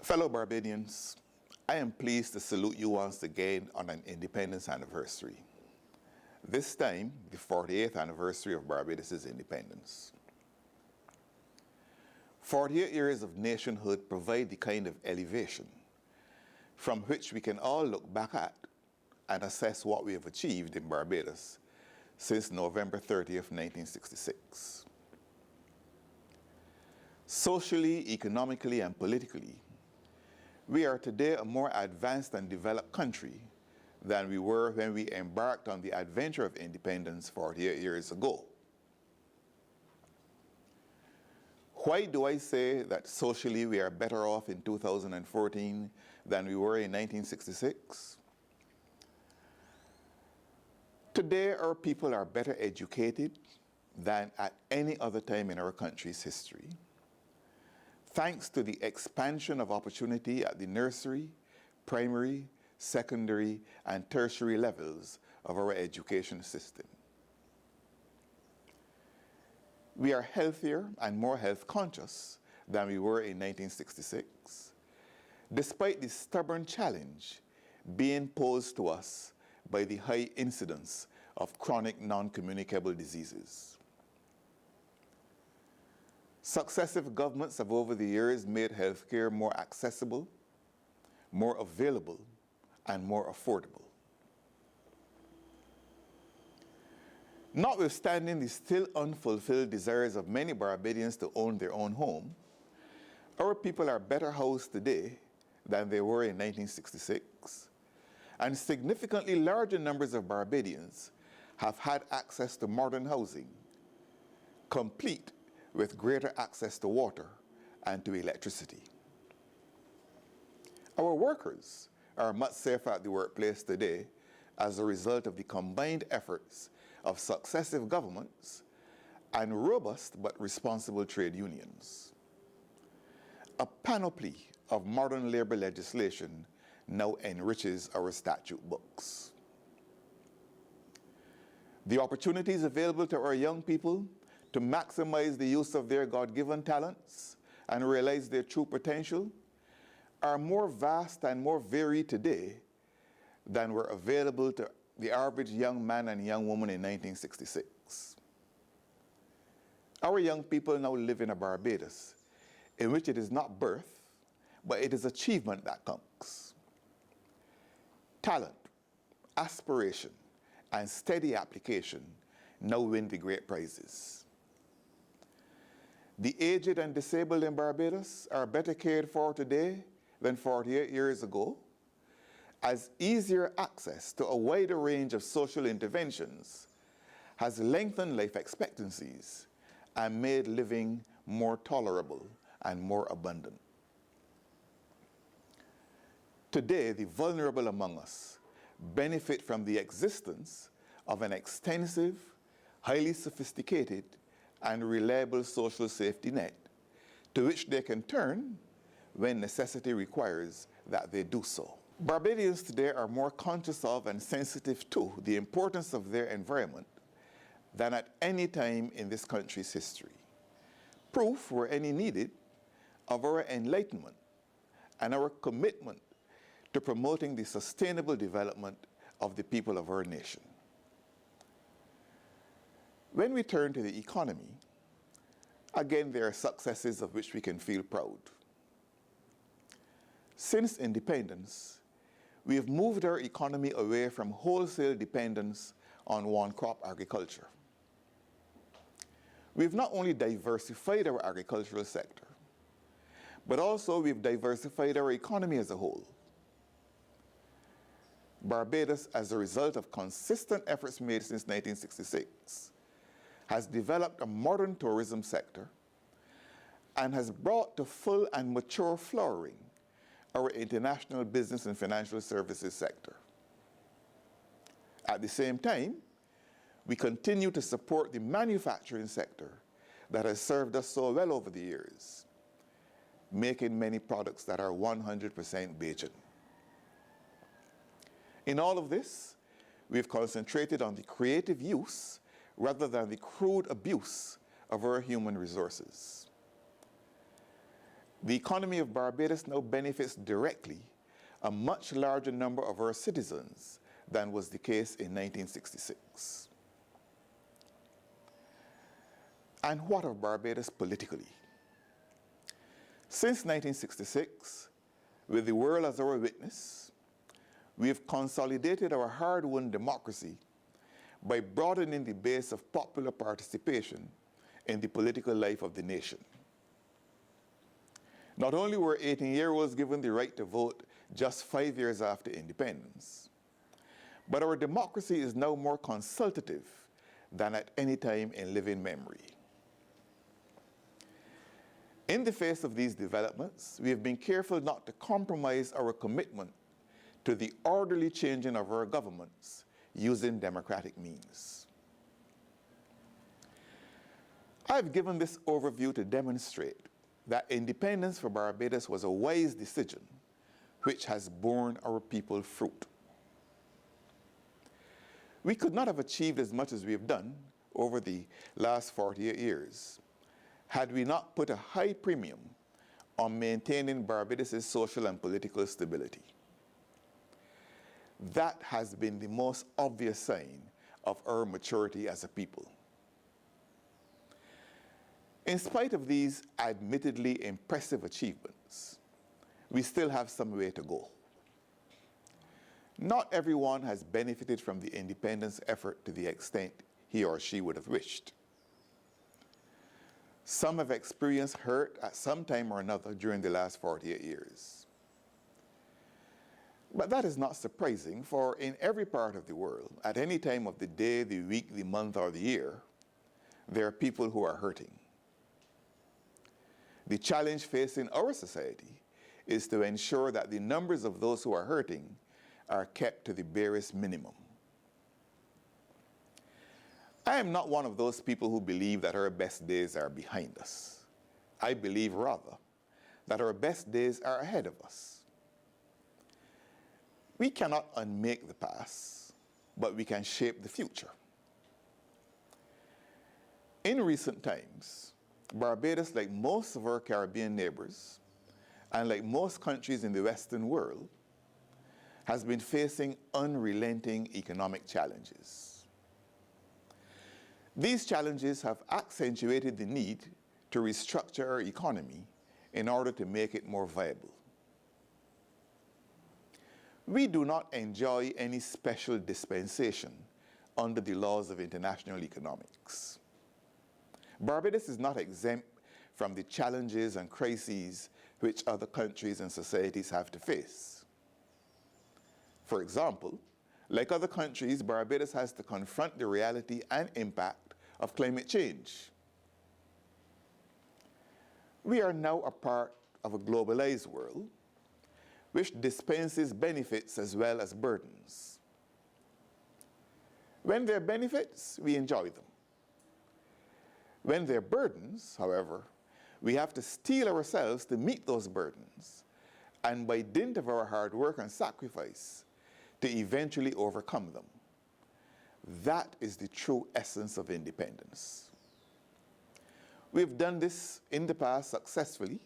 Fellow Barbadians, I am pleased to salute you once again on an independence anniversary. This time, the 48th anniversary of Barbados' independence. 48 years of nationhood provide the kind of elevation from which we can all look back at and assess what we have achieved in Barbados since November 30th, 1966. Socially, economically, and politically, we are today a more advanced and developed country than we were when we embarked on the adventure of independence 48 years ago. Why do I say that socially we are better off in 2014 than we were in 1966? Today, our people are better educated than at any other time in our country's history, thanks to the expansion of opportunity at the nursery, primary, secondary, and tertiary levels of our education system. We are healthier and more health conscious than we were in 1966, despite the stubborn challenge being posed to us by the high incidence of chronic non-communicable diseases. Successive governments have over the years made healthcare more accessible, more available, and more affordable. Notwithstanding the still unfulfilled desires of many Barbadians to own their own home, our people are better housed today than they were in 1966, and significantly larger numbers of Barbadians have had access to modern housing, complete with greater access to water and to electricity. Our workers are much safer at the workplace today as a result of the combined efforts of successive governments and robust but responsible trade unions. A panoply of modern labor legislation now enriches our statute books. The opportunities available to our young people to maximize the use of their God-given talents and realize their true potential are more vast and more varied today than were available to the average young man and young woman in 1966. Our young people now live in a Barbados in which it is not birth, but it is achievement that counts. Talent, aspiration, and steady application now win the great prizes. The aged and disabled in Barbados are better cared for today than 48 years ago, as easier access to a wider range of social interventions has lengthened life expectancies and made living more tolerable and more abundant. Today, the vulnerable among us benefit from the existence of an extensive, highly sophisticated, and reliable social safety net to which they can turn when necessity requires that they do so. Barbadians today are more conscious of and sensitive to the importance of their environment than at any time in this country's history. Proof, were any needed, of our enlightenment and our commitment to promoting the sustainable development of the people of our nation. When we turn to the economy, again, there are successes of which we can feel proud. Since independence, we have moved our economy away from wholesale dependence on one-crop agriculture. We've not only diversified our agricultural sector, but also we've diversified our economy as a whole. Barbados, as a result of consistent efforts made since 1966, has developed a modern tourism sector and has brought to full and mature flowering our international business and financial services sector. At the same time, we continue to support the manufacturing sector that has served us so well over the years, making many products that are 100% Bajan. In all of this, we've concentrated on the creative use rather than the crude abuse of our human resources. The economy of Barbados now benefits directly a much larger number of our citizens than was the case in 1966. And what of Barbados politically? Since 1966, with the world as our witness, we have consolidated our hard-won democracy by broadening the base of popular participation in the political life of the nation. Not only were 18-year-olds given the right to vote just 5 years after independence, but our democracy is now more consultative than at any time in living memory. In the face of these developments, we have been careful not to compromise our commitment to the orderly changing of our governments using democratic means. I've given this overview to demonstrate that independence for Barbados was a wise decision which has borne our people fruit. We could not have achieved as much as we have done over the last 48 years had we not put a high premium on maintaining Barbados' social and political stability. That has been the most obvious sign of our maturity as a people. In spite of these admittedly impressive achievements, we still have some way to go. Not everyone has benefited from the independence effort to the extent he or she would have wished. Some have experienced hurt at some time or another during the last 48 years. But that is not surprising, for in every part of the world, at any time of the day, the week, the month, or the year, there are people who are hurting. The challenge facing our society is to ensure that the numbers of those who are hurting are kept to the barest minimum. I am not one of those people who believe that our best days are behind us. I believe rather that our best days are ahead of us. We cannot unmake the past, but we can shape the future. In recent times, Barbados, like most of our Caribbean neighbors, and like most countries in the Western world, has been facing unrelenting economic challenges. These challenges have accentuated the need to restructure our economy in order to make it more viable. We do not enjoy any special dispensation under the laws of international economics. Barbados is not exempt from the challenges and crises which other countries and societies have to face. For example, like other countries, Barbados has to confront the reality and impact of climate change. We are now a part of a globalized world which dispenses benefits as well as burdens. When there are benefits, we enjoy them. When there are burdens, however, we have to steel ourselves to meet those burdens, and by dint of our hard work and sacrifice, to eventually overcome them. That is the true essence of independence. We've done this in the past successfully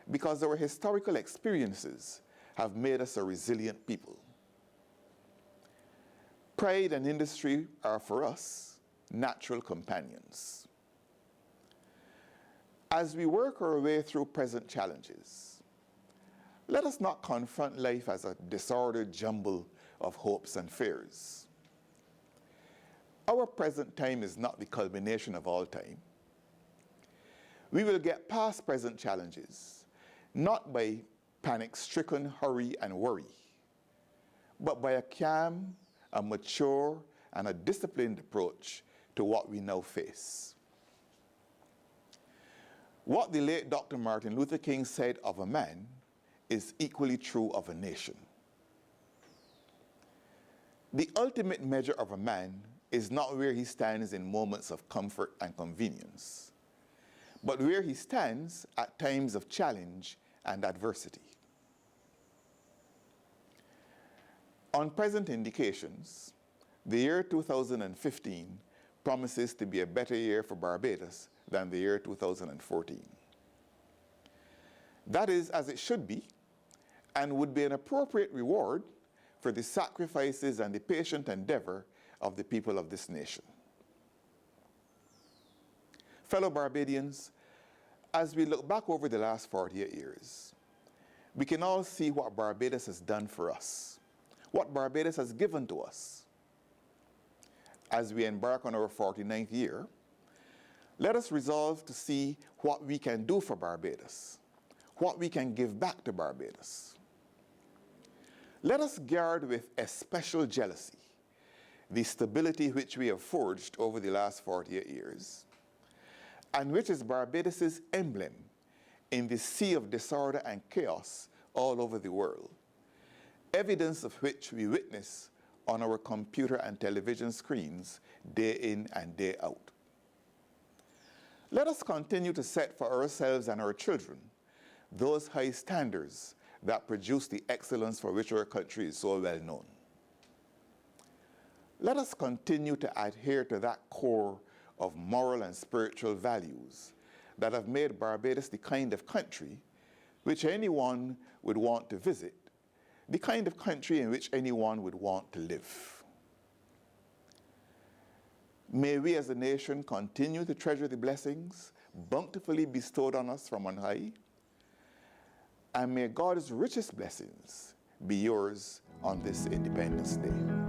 because our historical experiences have made us a resilient people. Pride and industry are for us natural companions. As we work our way through present challenges, let us not confront life as a disordered jumble of hopes and fears. Our present time is not the culmination of all time. We will get past present challenges, not by panic-stricken hurry and worry, but by a calm, a mature, and a disciplined approach to what we now face. What the late Dr. Martin Luther King said of a man is equally true of a nation. The ultimate measure of a man is not where he stands in moments of comfort and convenience, but where he stands at times of challenge and adversity. On present indications, the year 2015 promises to be a better year for Barbados than the year 2014. That is as it should be, and would be an appropriate reward for the sacrifices and the patient endeavor of the people of this nation. Fellow Barbadians, as we look back over the last 48 years, we can all see what Barbados has done for us, what Barbados has given to us. As we embark on our 49th year, let us resolve to see what we can do for Barbados, what we can give back to Barbados. Let us guard with especial jealousy the stability which we have forged over the last 48 years, and which is Barbados's emblem in the sea of disorder and chaos all over the world, evidence of which we witness on our computer and television screens day in and day out. Let us continue to set for ourselves and our children those high standards that produce the excellence for which our country is so well known. Let us continue to adhere to that core of moral and spiritual values that have made Barbados the kind of country which anyone would want to visit, the kind of country in which anyone would want to live. May we as a nation continue to treasure the blessings bountifully bestowed on us from on high, and may God's richest blessings be yours on this Independence Day.